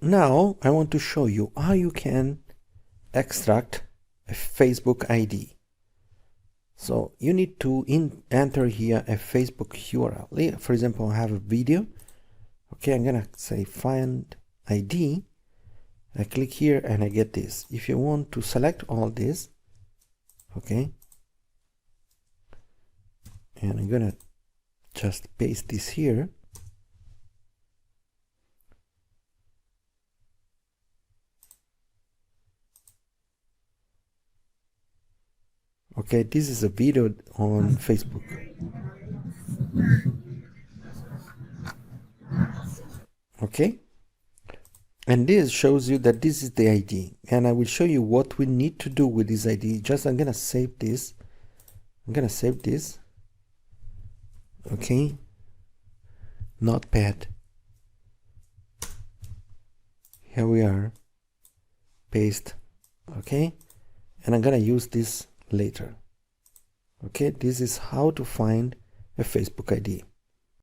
now I want to show you how you can extract a Facebook ID. So you need to enter here a Facebook URL. For example, I have a video. Okay, I'm gonna say find ID. I click here and I get this. If you want to select all this, okay, and I'm gonna just paste this here. Okay, this is a video on Facebook. Okay, and this shows you that this is the ID, and I will show you what we need to do with this ID. Just I'm gonna save this. Okay, Notepad. Here we are. Paste. Okay, and I'm gonna use this later. Okay, this is how to find a Facebook ID.